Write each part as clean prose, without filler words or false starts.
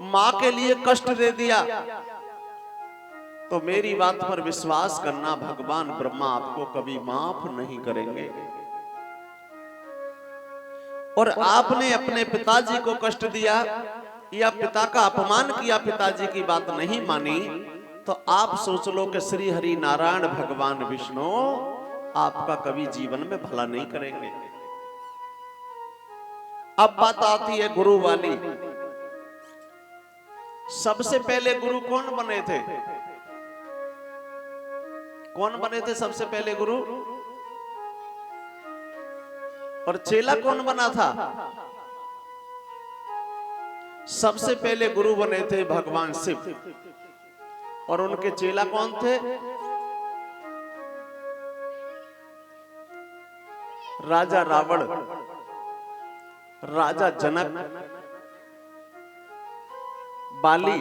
मां के लिए कष्ट दे दिया, तो मेरी बात पर विश्वास करना, भगवान ब्रह्मा आपको कभी माफ नहीं करेंगे। और आपने अपने पिताजी को कष्ट दिया या पिता का अपमान किया, पिताजी की बात नहीं मानी, तो आप सोच लो कि श्री हरि नारायण भगवान विष्णु आपका कभी जीवन में भला नहीं करेंगे। अब बात आती है गुरु वाली। सबसे पहले गुरु कौन बने थे? कौन बने थे सबसे पहले गुरु? और चेला कौन बना था? सबसे पहले गुरु बने थे भगवान शिव, और उनके चेला कौन थे? राजा रावण, राजा जनक, बाली,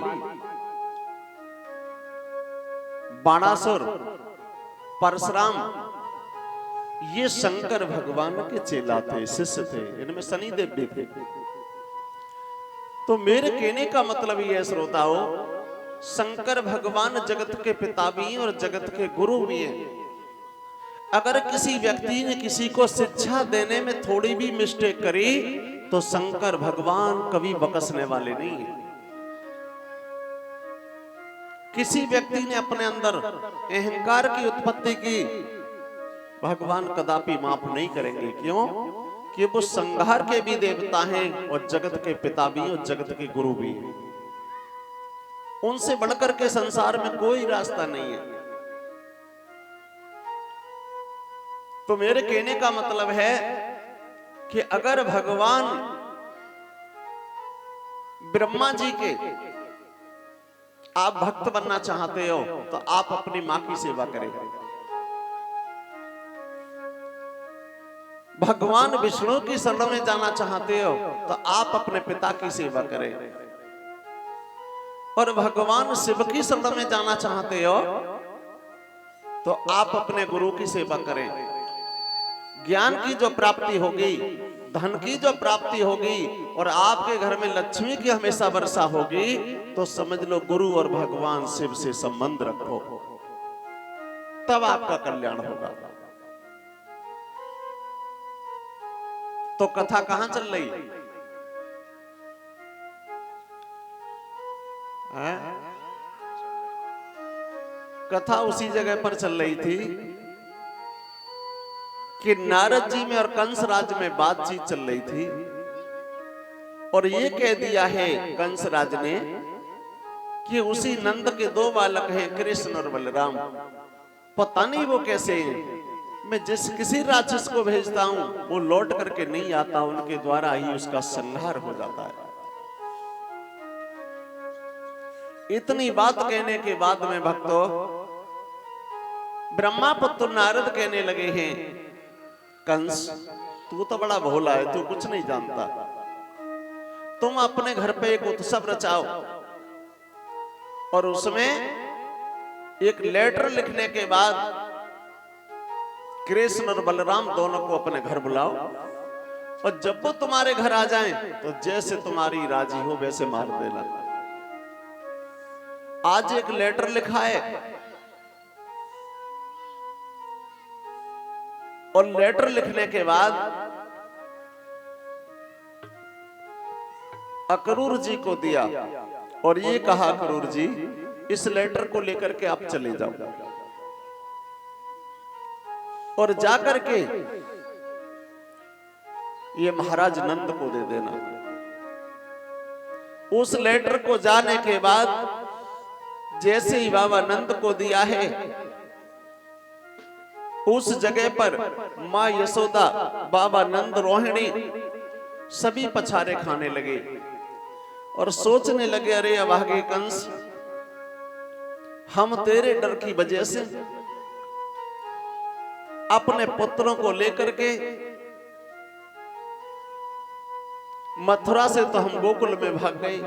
बाणासुर, परशुराम, ये शंकर भगवान के चेला थे, शिष्य थे। इनमें शनिदेव भी थे। तो मेरे कहने का मतलब ये है श्रोताओ, शंकर भगवान जगत के पिता भी हैं और जगत के गुरु भी हैं। अगर किसी व्यक्ति ने किसी को शिक्षा देने में थोड़ी भी मिस्टेक करी, तो शंकर भगवान कभी बकसने वाले नहीं है। किसी व्यक्ति ने अपने अंदर अहंकार की उत्पत्ति की, भगवान कदापि माफ नहीं करेंगे। क्यों? कि वो संहार के भी देवता हैं और जगत के पिता भी और जगत के गुरु भी हैं। उनसे बढ़कर के संसार में कोई रास्ता नहीं है। तो मेरे कहने का मतलब है कि अगर भगवान ब्रह्मा जी के आप भक्त बनना चाहते हो, तो आप अपनी मां की सेवा करें। भगवान विष्णु की शरण में जाना चाहते हो, तो आप अपने पिता की सेवा करें। और भगवान शिव की शरण में जाना चाहते हो, तो आप अपने गुरु की सेवा करें। ज्ञान की जो प्राप्ति होगी, धन की जो प्राप्ति होगी, और आपके घर में लक्ष्मी की हमेशा वर्षा होगी, तो समझ लो गुरु और भगवान शिव से संबंध रखो, तब आपका कल्याण होगा। तो कथा कहां चल रही है? कथा उसी जगह पर चल रही थी कि नारद जी में और कंस राज में बातचीत चल रही थी, और ये कह दिया है कंस राज ने कि उसी नंद के दो बालक हैं, कृष्ण और बलराम। पता नहीं वो कैसे हैं। मैं जिस किसी राक्षस को भेजता हूं, वो लौट करके नहीं आता, उनके द्वारा ही उसका संहार हो जाता है। इतनी बात कहने के बाद में भक्तों, ब्रह्मा पुत्र नारद कहने लगे हैं, कंस तू तो बड़ा भोला है, तू कुछ नहीं जानता। तुम अपने घर पे एक उत्सव रचाओ, और उसमें एक लेटर लिखने के बाद कृष्ण और बलराम दोनों को अपने घर बुलाओ, और जब वो तुम्हारे घर आ जाएं, तो जैसे तुम्हारी राजी हो वैसे मार देना। आज एक लेटर लिखा है, और लेटर लिखने के बाद अक्रूर जी को दिया, और ये कहा, अक्रूर जी इस लेटर को लेकर के आप चले जाओ, और जाकर के ये महाराज नंद को दे देना। उस लेटर को जाने के बाद जैसे ही बाबा नंद को दिया है, उस जगह पर मां यशोदा, बाबा नंद, रोहिणी सभी पछारे खाने लगे और सोचने लगे, अरे अभागे कंस, हम तेरे डर की वजह से अपने पुत्रों को लेकर के मथुरा से तो हम गोकुल में भाग गए,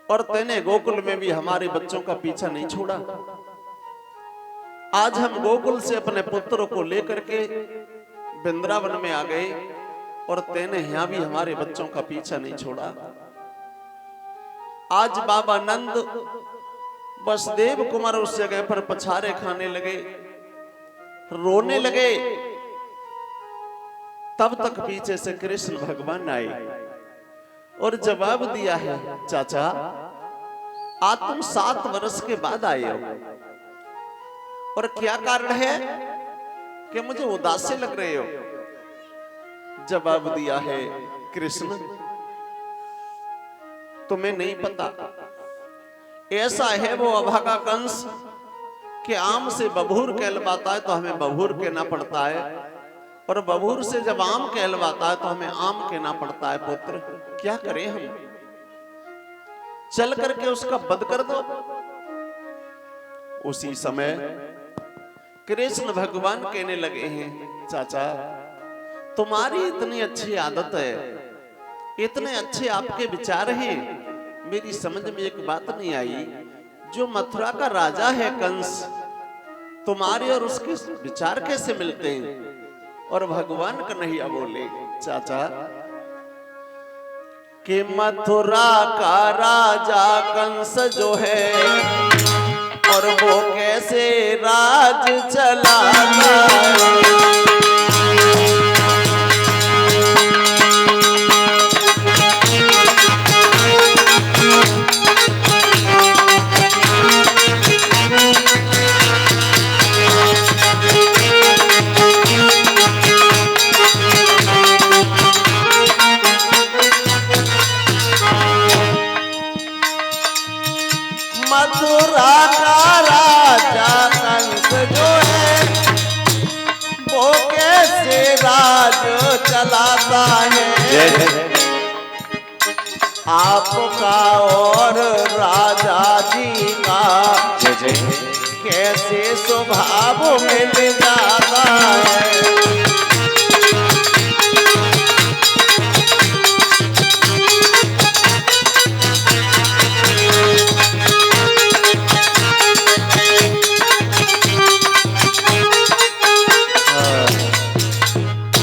और तेने गोकुल में भी हमारे बच्चों का पीछा नहीं छोड़ा। आज हम गोकुल से अपने पुत्रों को लेकर के वृंदावन में आ गए, और तेने यहां भी हमारे बच्चों का पीछा नहीं छोड़ा। आज बाबा नंद वसुदेव कुमार उस जगह पर पछारे खाने लगे, रोने लगे। तब तक पीछे से कृष्ण भगवान आए और जवाब दिया है, चाचा आज तुम 7 वर्ष के बाद आए हो और क्या कारण है कि मुझे उदास से लग रहे हो? जवाब दिया है, कृष्ण तुम्हें नहीं पता, ऐसा है वो अभागा कंस कि आम से बबूर कहलवाता है तो हमें बबूर कहना पड़ता है, और बबूर से जब आम कहलवाता है तो हमें आम कहना पड़ता है। पुत्र क्या करें हम, चल करके उसका वध कर दो। उसी समय कृष्ण भगवान कहने लगे हैं, चाचा तुम्हारी इतनी अच्छी आदत है, इतने अच्छे आपके विचार हैं, मेरी समझ में एक बात नहीं आई, जो मथुरा का राजा है कंस, तुम्हारे और उसके विचार कैसे मिलते हैं? और भगवान कन्हैया बोले, चाचा कि मथुरा का राजा कंस जो है और वो कैसे राज चलाता है। मथुरा का राजा कंस जो है वो कैसे राज चलाता है। आपका और राजा जी का कैसे स्वभाव मिल जाता है।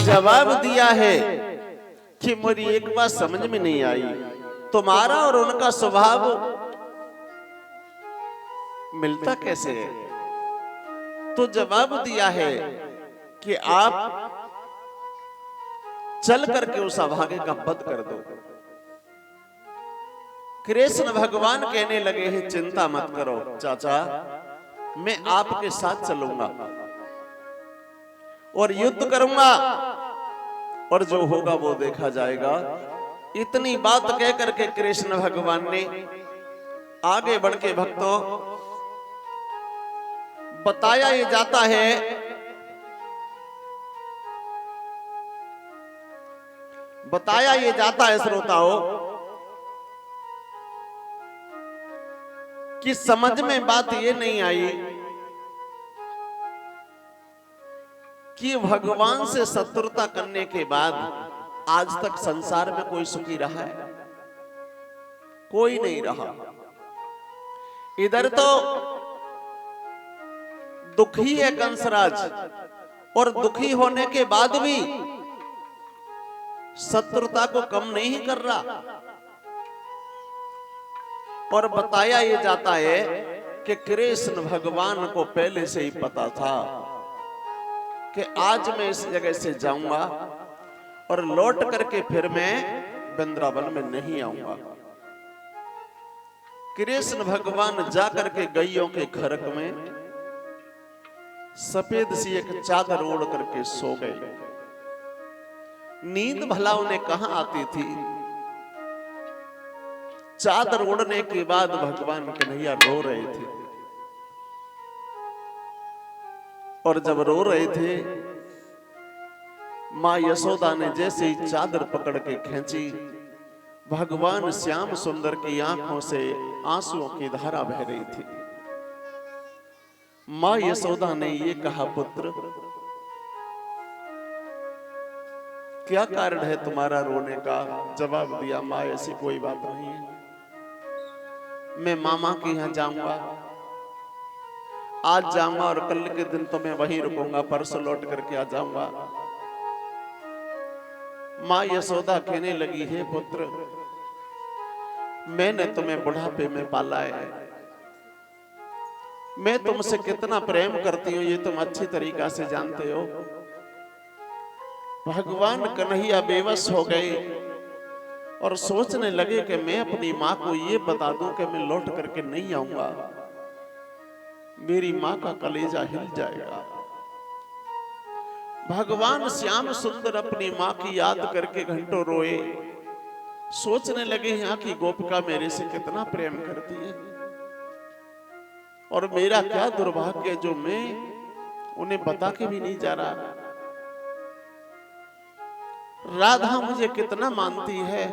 जवाब दिया है कि मेरी एक बात समझ में नहीं आई, तुम्हारा और उनका स्वभाव मिलता कैसे है? तो जवाब दिया है कि आप चल करके उस अभागे का वध कर दो। कृष्ण भगवान कहने लगे हैं, चिंता मत करो चाचा, मैं आपके साथ चलूंगा और युद्ध करूंगा और जो होगा वो देखा जाएगा। इतनी बात कह करके कृष्ण भगवान ने आगे बढ़ के भक्तों बताया ये जाता है श्रोताओं कि समझ में बात ये नहीं आई कि भगवान से शत्रुता करने के बाद आज तक संसार में कोई सुखी रहा है? कोई नहीं रहा। इधर तो दुखी है कंसराज, और दुखी होने के बाद भी शत्रुता को कम नहीं कर रहा। और बताया ये जाता है कि कृष्ण भगवान को पहले से ही पता था कि आज मैं इस जगह से जाऊंगा और लौट करके फिर मैं वृंदावन में नहीं आऊंगा। कृष्ण भगवान जाकर के गैयों के खरक में सफेद सी एक चादर ओढ़ करके सो गए। नींद भला उन्हें कहां आती थी? चादर ओढ़ने के बाद भगवान कन्हैया रो रहे थे, और जब रो रहे थे मां यशोदा ने जैसे ही चादर पकड़ के खींची, भगवान श्याम सुंदर की आंखों से आंसुओं की धारा बह रही थी। मां यशोदा ने ये कहा, पुत्र क्या कारण है तुम्हारा रोने का? जवाब दिया, मां ऐसी कोई बात नहीं है, मैं मामा के यहां जाऊंगा, आज जाऊंगा और कल के दिन तो मैं वहीं रुकूंगा, परसों लौट करके आ जाऊंगा। मां यशोदा कहने लगी, हे पुत्र मैंने तुम्हें बुढ़ापे में पाला है, मैं तुमसे कितना प्रेम करती हूं ये तुम अच्छी तरीका से जानते हो। भगवान कन्हैया बेबस हो गए और सोचने लगे कि मैं अपनी मां को ये बता दूं कि मैं लौट करके नहीं आऊंगा, मेरी मां का कलेजा हिल जाएगा। भगवान श्याम सुंदर अपनी मां की याद करके घंटों रोए, सोचने लगे यहाँ की गोपिका मेरे से कितना प्रेम करती है और मेरा क्या दुर्भाग्य जो मैं उन्हें बता के भी नहीं जा रहा। राधा मुझे कितना मानती है,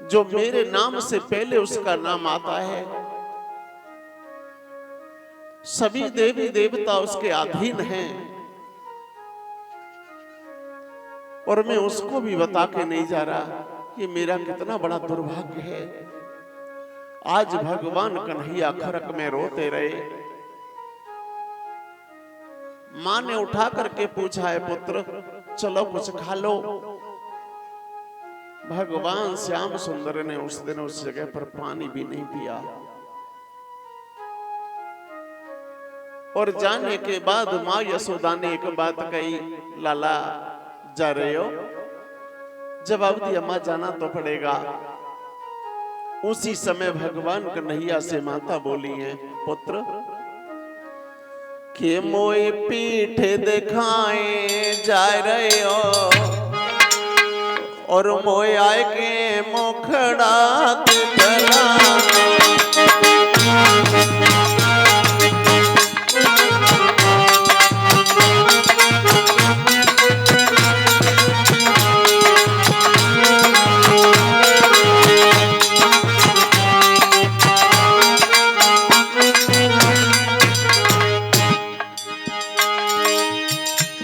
जो मेरे नाम से पहले उसका नाम आता है। सभी देवी देवता उसके अधीन हैं और मैं उसको भी बता के नहीं जा रहा। ये मेरा कितना बड़ा दुर्भाग्य है। आज भगवान कन्हैया खरक में रोते रहे। मां ने उठा करके पूछा है पुत्र चलो कुछ खा लो। भगवान श्याम सुंदर ने उस दिन उस जगह पर पानी भी नहीं पिया और जाने के बाद मां यशोदा ने एक बात कही, लाला जा रहे हो? जवाब दिया मां जाना तो पड़ेगा। उसी समय भगवान कन्हैया से माता बोली है, पुत्र के मोए पीठ दिखाए जा रहे हो और मोए आए के मुखड़ा दिखलाने।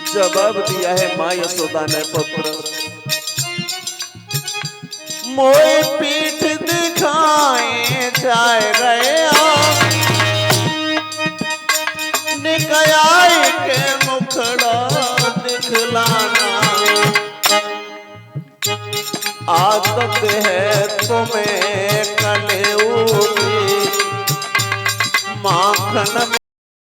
जवाब दिया है मां यशोदा ने, पुत्र मोए पीठ दिखाए जाए रहे हो निकाय के मुखड़ा दिखलाना। आदत है तुम्हें कलेऊ की माखन